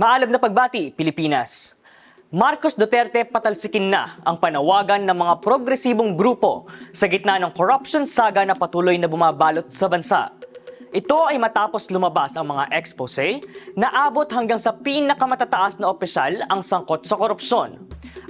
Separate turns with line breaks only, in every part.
Maalam na pagbati, Pilipinas. Marcos Duterte patalsikin na ang panawagan ng mga progresibong grupo sa gitna ng corruption saga na patuloy na bumabalot sa bansa. Ito ay matapos lumabas ang mga expose na abot hanggang sa pinakamatataas na opisyal ang sangkot sa korupsyon,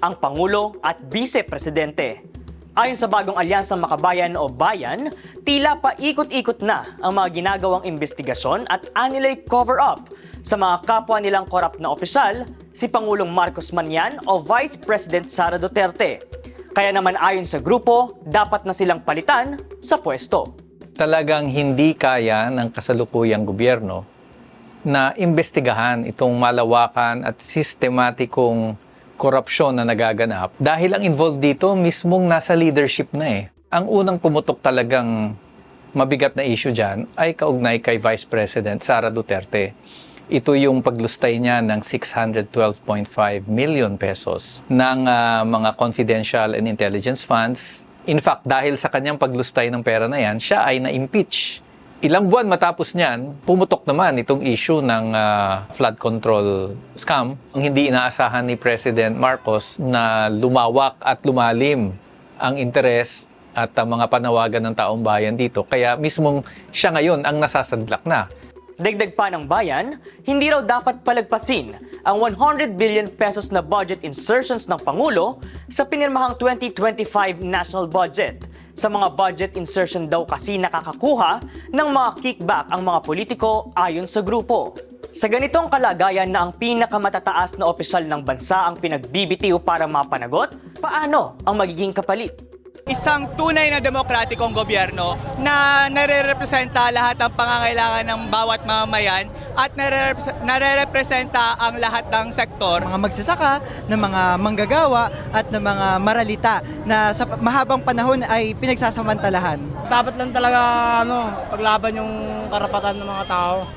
ang Pangulo at Vice Presidente. Ayon sa bagong alyansang Makabayan o Bayan, tila paikot-ikot na ang mga ginagawang investigasyon at anilay cover-up sa mga kapwa nilang korap na opisyal, si Pangulong Marcos man yan o Vice President Sara Duterte. Kaya naman ayon sa grupo, dapat na silang palitan sa pwesto.
Talagang hindi kaya ng kasalukuyang gobyerno na imbestigahan itong malawakan at sistematikong korupsyon na nagaganap dahil ang involved dito mismong nasa leadership na eh. Ang unang pumutok talagang mabigat na issue dyan ay kaugnay kay Vice President Sara Duterte. Ito yung paglustay niya ng 612.5 million pesos ng mga confidential and intelligence funds. In fact, dahil sa kanyang paglustay ng pera na yan, siya ay na-impeach. Ilang buwan matapos niyan, pumutok naman itong issue ng flood control scam. Ang hindi inaasahan ni President Marcos na lumawak at lumalim ang interes at mga panawagan ng taong bayan dito. Kaya mismong siya ngayon ang nasasadlak na.
Dagdag pa ng Bayan, hindi raw dapat palagpasin ang 100 billion pesos na budget insertions ng Pangulo sa pinirmahang 2025 national budget. Sa mga budget insertion daw kasi nakakakuha ng mga kickback ang mga politiko ayon sa grupo. Sa ganitong kalagayan na ang pinakamatataas na opisyal ng bansa ang pinagbibitiw para mapanagot, paano ang magiging kapalit?
Isang tunay na demokratikong gobyerno na nare-representa lahat ng pangangailangan ng bawat mamamayan at nare-representa ang lahat ng sektor.
Mga magsasaka, ng mga manggagawa at ng mga maralita na sa mahabang panahon ay pinagsasamantalahan.
Dapat lang talaga paglaban yung karapatan ng mga tao.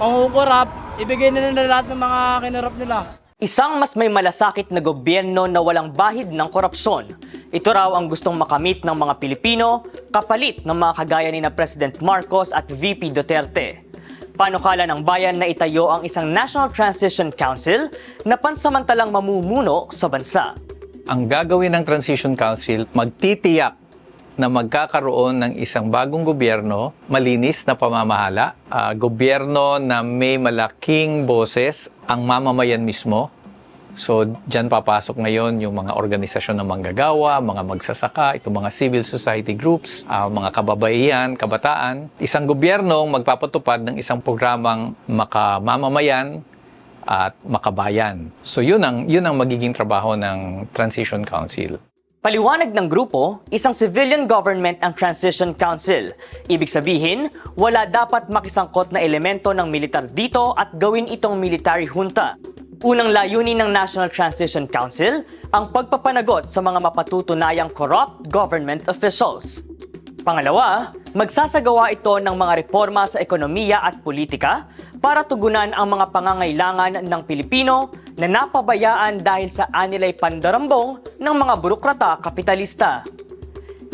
Pangukurap, ibigay na nila lahat ng mga kinurap nila.
Isang mas may malasakit na gobyerno na walang bahid ng korupsyon. Ito raw ang gustong makamit ng mga Pilipino kapalit ng mga kagaya ni na President Marcos at VP Duterte. Panukala ng Bayan na itayo ang isang National Transition Council na pansamantalang mamumuno sa bansa.
Ang gagawin ng Transition Council, magtitiyak na magkakaroon ng isang bagong gobyerno, malinis na pamamahala, gobyerno na may malaking boses ang mamamayan mismo. So, dyan papasok ngayon yung mga organisasyon ng manggagawa, mga magsasaka, itong mga civil society groups, mga kababaihan, kabataan. Isang gobyernong magpapatupad ng isang programang makamamayan at makabayan. So, yun ang magiging trabaho ng Transition Council.
Paliwanag ng grupo, isang civilian government ang Transition Council. Ibig sabihin, wala dapat makisangkot na elemento ng militar dito at gawin itong military junta. Unang layunin ng National Transition Council ang pagpapanagot sa mga mapatutunayang corrupt government officials. Pangalawa, magsasagawa ito ng mga reforma sa ekonomiya at politika para tugunan ang mga pangangailangan ng Pilipino na napabayaan dahil sa anilay pandarambong ng mga burokrata kapitalista.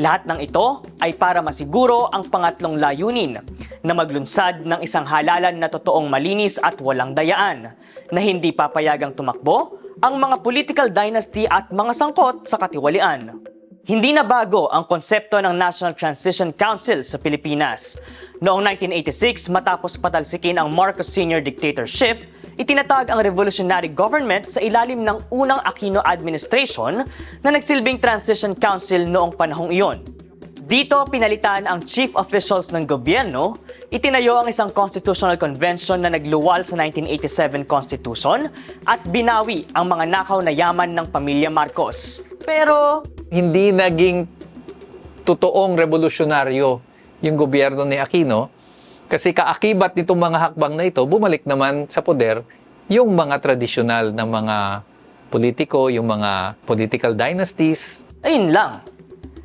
Lahat ng ito ay para masiguro ang pangatlong layunin na maglunsad ng isang halalan na totoong malinis at walang dayaan, na hindi papayagang tumakbo ang mga political dynasty at mga sangkot sa katiwalian. Hindi na bago ang konsepto ng National Transition Council sa Pilipinas. Noong 1986, matapos patalsikin ang Marcos Sr. dictatorship, itinatag ang revolutionary government sa ilalim ng unang Aquino administration na nagsilbing Transition Council noong panahong iyon. Dito pinalitan ang chief officials ng gobyerno, itinayo ang isang constitutional convention na nagluwal sa 1987 Constitution at binawi ang mga nakaw na yaman ng pamilya Marcos. Pero
Hindi naging totoong revolusyonaryo yung gobyerno ni Aquino kasi kaakibat nitong mga hakbang na ito, bumalik naman sa poder yung mga tradisyonal na mga politiko, yung mga political dynasties.
ayun lang.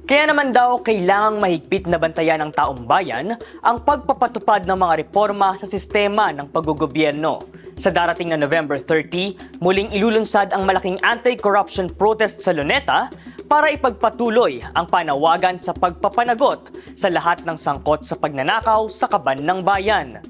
Kaya naman daw kailangang mahigpit na bantayan ng taong bayan ang pagpapatupad ng mga reforma sa sistema ng paggogobyerno. Sa darating na November 30, muling ilulunsad ang malaking anti-corruption protest sa Luneta para ipagpatuloy ang panawagan sa pagpapanagot sa lahat ng sangkot sa pagnanakaw sa kaban ng bayan.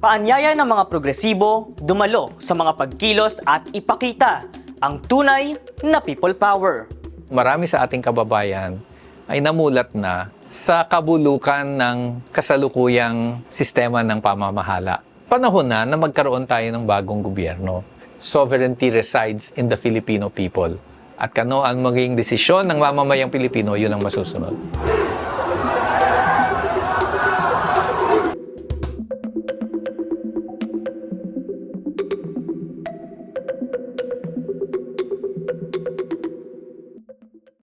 Paanyaya ng mga progresibo, dumalo sa mga pagkilos at ipakita ang tunay na people power.
Marami sa ating kababayan ay namulat na sa kabulukan ng kasalukuyang sistema ng pamamahala. Panahon na magkaroon tayo ng bagong gobyerno. Sovereignty resides in the Filipino people. At kano ang maging desisyon ng mamamayang Pilipino, yun ang masusunod.